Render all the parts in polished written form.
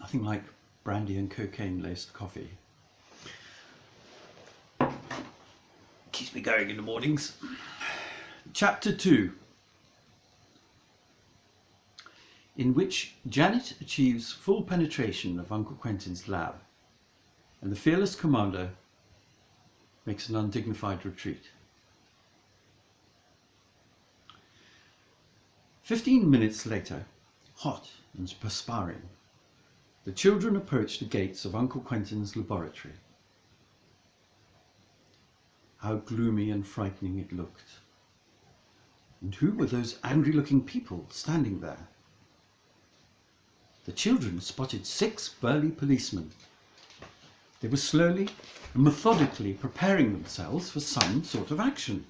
Nothing like brandy and cocaine-laced coffee. Keeps me going in the mornings. Chapter 2, in which Janet achieves full penetration of Uncle Quentin's lab, and the fearless commander makes an undignified retreat. 15 minutes later, hot and perspiring, the children approached the gates of Uncle Quentin's laboratory. How gloomy and frightening it looked. And who were those angry-looking people standing there? The children spotted 6 burly policemen. They were slowly and methodically preparing themselves for some sort of action.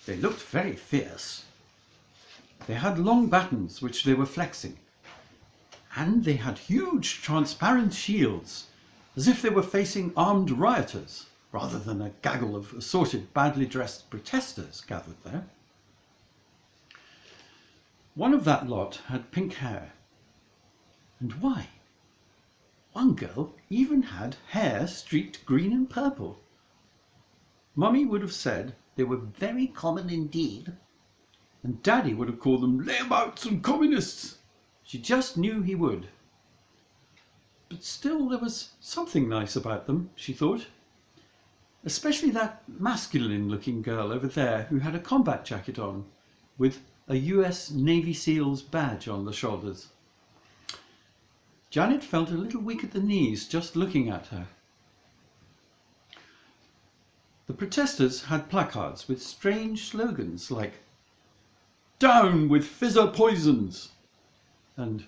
They looked very fierce. They had long batons which they were flexing, and they had huge transparent shields, as if they were facing armed rioters, rather than a gaggle of assorted, badly dressed protesters gathered there. One of that lot had pink hair. And why? One girl even had hair streaked green and purple. Mummy would have said they were very common indeed, and Daddy would have called them layabouts and communists. She just knew he would. But still there was something nice about them, she thought. Especially that masculine-looking girl over there who had a combat jacket on, with a US Navy SEAL's badge on the shoulders. Janet felt a little weak at the knees just looking at her. The protesters had placards with strange slogans like "Down with fizzer poisons" and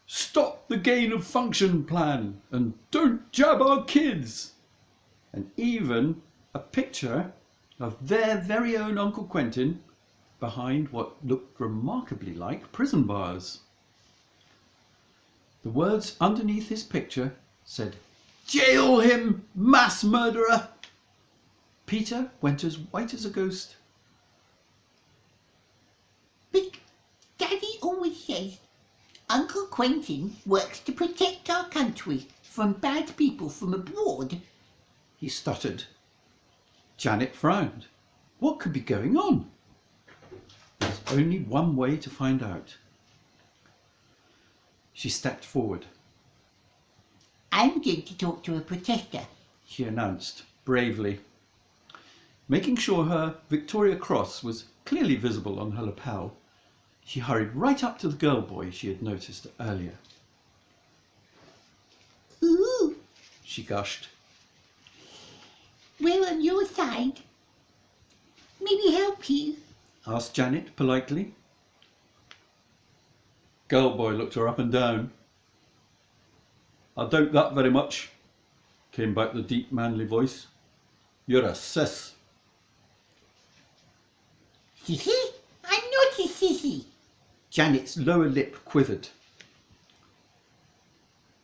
"Stop the gain of function plan" and "Don't jab our kids," and even a picture of their very own Uncle Quentin behind what looked remarkably like prison bars. The words underneath his picture said, "Jail him, mass murderer!" Peter went as white as a ghost. But Daddy always says Uncle Quentin works to protect our country from bad people from abroad, he stuttered. Janet frowned. What could be going on? There's only one way to find out. She stepped forward. "I'm going to talk to a protester," she announced bravely. Making sure her Victoria Cross was clearly visible on her lapel, she hurried right up to the girl boy she had noticed earlier. "Ooh," she gushed. "We're on your side. Maybe help you?" asked Janet politely. Girl boy looked her up and down. "I doubt that very much," came back the deep manly voice. "You're a sis." "Sissy? I'm not a sissy." Janet's lower lip quivered.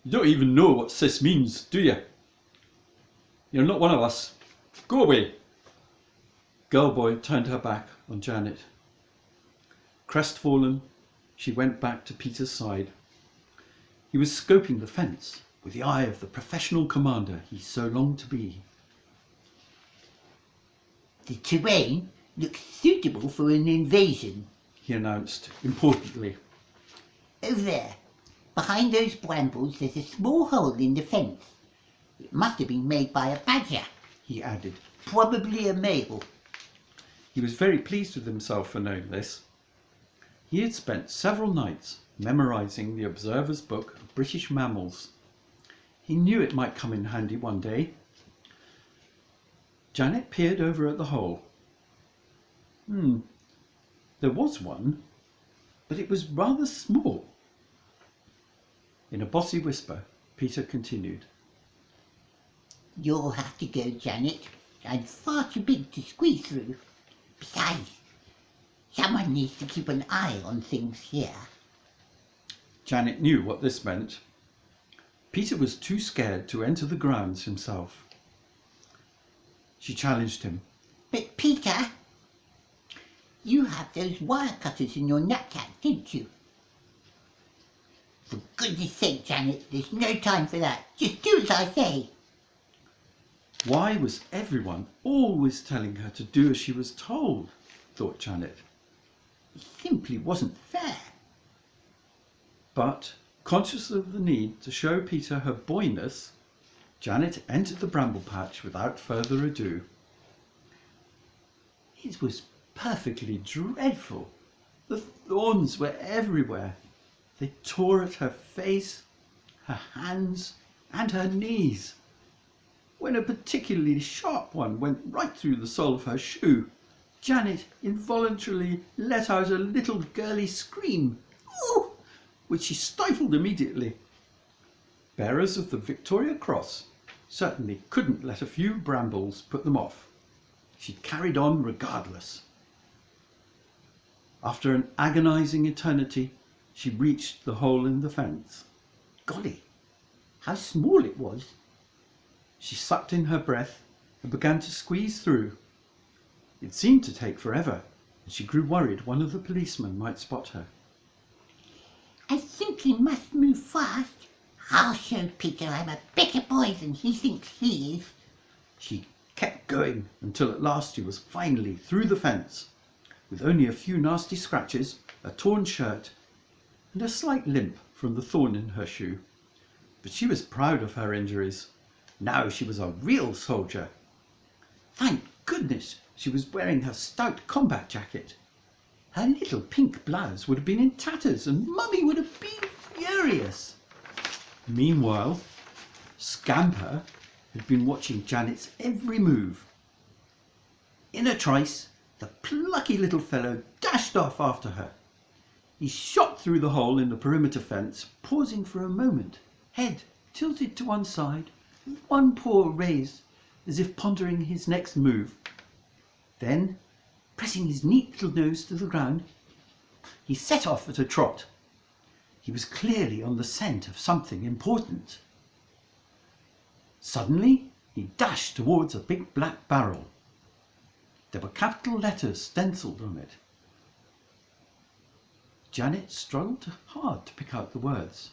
"You don't even know what sis means, do you? You're not one of us. Go away." Girl boy turned her back on Janet. Crestfallen, she went back to Peter's side. He was scoping the fence with the eye of the professional commander he so longed to be. "The terrain looks suitable for an invasion," he announced importantly. "Over there, behind those brambles, there's a small hole in the fence. It must have been made by a badger," he added. "Probably a male." He was very pleased with himself for knowing this. He had spent several nights memorising the Observer's Book of British Mammals. He knew it might come in handy one day. Janet peered over at the hole. There was one, but it was rather small. In a bossy whisper, Peter continued. "You'll have to go, Janet. I'm far too big to squeeze through. Besides, someone needs to keep an eye on things here." Janet knew what this meant. Peter was too scared to enter the grounds himself. She challenged him. "But Peter, you have those wire cutters in your knapsack, didn't you?" For goodness sake, Janet, there's no time for that. Just do as I say. Why was everyone always telling her to do as she was told? Thought Janet. It simply wasn't fair. But, conscious of the need to show Peter her boyness, Janet entered the bramble patch without further ado. It was perfectly dreadful. The thorns were everywhere. They tore at her face, her hands, and her knees. When a particularly sharp one went right through the sole of her shoe, Janet involuntarily let out a little girly scream, "Ooh!" which she stifled immediately. Bearers of the Victoria Cross certainly couldn't let a few brambles put them off. She carried on regardless. After an agonizing eternity, she reached the hole in the fence. Golly, how small it was! She sucked in her breath and began to squeeze through. It seemed to take forever, and she grew worried one of the policemen might spot her. I simply must move fast. I'll show Peter I'm a better boy than he thinks he is. She kept going until at last she was finally through the fence, with only a few nasty scratches, a torn shirt, and a slight limp from the thorn in her shoe. But she was proud of her injuries. Now she was a real soldier. Thank goodness she was wearing her stout combat jacket. Her little pink blouse would have been in tatters, and Mummy would have been furious. Meanwhile, Scamper had been watching Janet's every move. In a trice, the plucky little fellow dashed off after her. He shot through the hole in the perimeter fence, pausing for a moment, head tilted to one side, with one paw raised as if pondering his next move. Then, pressing his neat little nose to the ground, he set off at a trot. He was clearly on the scent of something important. Suddenly, he dashed towards a big black barrel. There were capital letters stencilled on it. Janet struggled hard to pick out the words.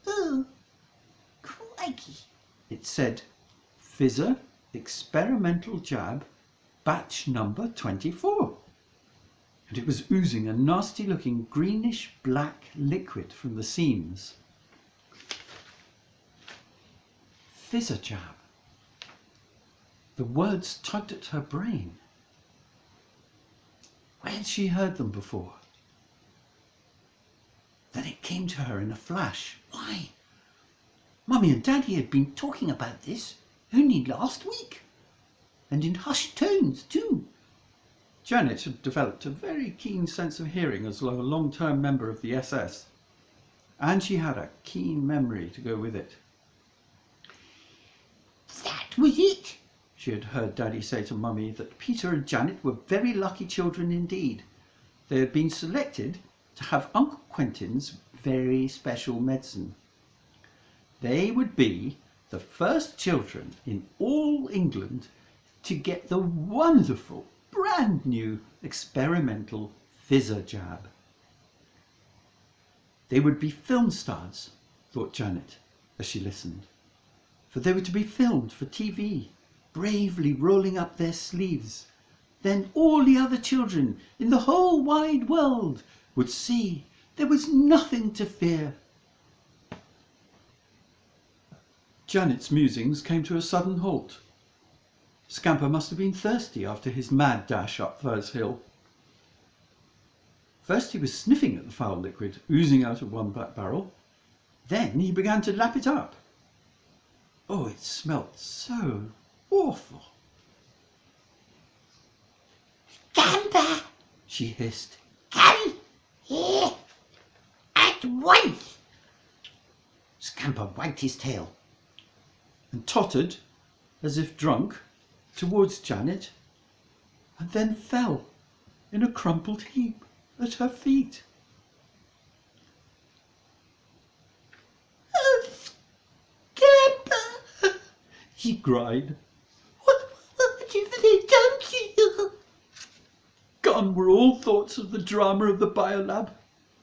Oh, crikey. It said, "Fizzer Experimental Jab, batch number 24. And it was oozing a nasty-looking greenish-black liquid from the seams. Fizzer jab. The words tugged at her brain. Where had she heard them before? Then it came to her in a flash. Why, Mummy and Daddy had been talking about this only last week, and in hushed tones too. Janet had developed a very keen sense of hearing as a long-term member of the SS, and she had a keen memory to go with it. That was it. She had heard Daddy say to Mummy that Peter and Janet were very lucky children indeed. They had been selected to have Uncle Quentin's very special medicine. They would be the first children in all England to get the wonderful, brand new experimental Fizzer jab. They would be film stars, thought Janet as she listened, for they were to be filmed for TV, bravely rolling up their sleeves. Then all the other children in the whole wide world would see there was nothing to fear. Janet's musings came to a sudden halt. Scamper must have been thirsty after his mad dash up Furze Hill. First he was sniffing at the foul liquid oozing out of one black barrel. Then he began to lap it up. Oh, it smelt so awful. Scamper, she hissed. come here at once. Scamper wagged his tail and tottered, as if drunk, towards Janet, and then fell in a crumpled heap at her feet. Oh, Scamper, She cried. what have they done to you? Gone were all thoughts of the drama of the biolab.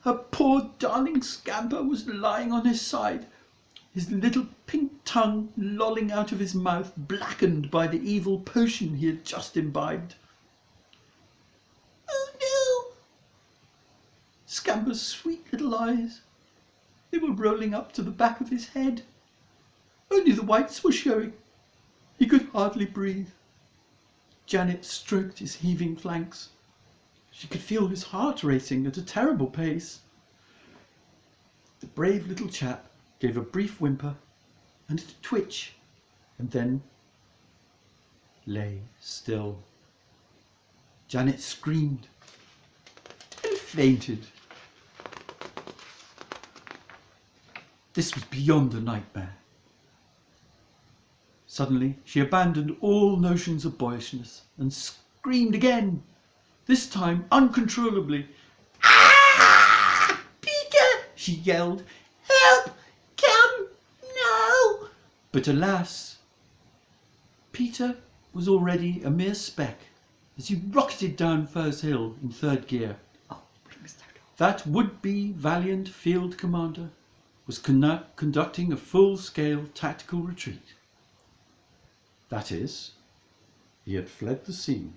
Her poor darling Scamper was lying on his side, his little pink tongue lolling out of his mouth, blackened by the evil potion he had just imbibed. Oh no! Scamper's sweet little eyes, they were rolling up to the back of his head. Only the whites were showing. He could hardly breathe. Janet stroked his heaving flanks. She could feel his heart racing at a terrible pace. The brave little chap gave a brief whimper and a twitch, and then lay still. Janet screamed and fainted. This was beyond a nightmare. Suddenly she abandoned all notions of boyishness and screamed again, this time uncontrollably. Ah! Peter! She yelled, Help! Come! No! but alas, Peter was already a mere speck as he rocketed down Firs Hill in third gear. That would-be valiant field commander was conducting a full-scale tactical retreat. That is, he had fled the scene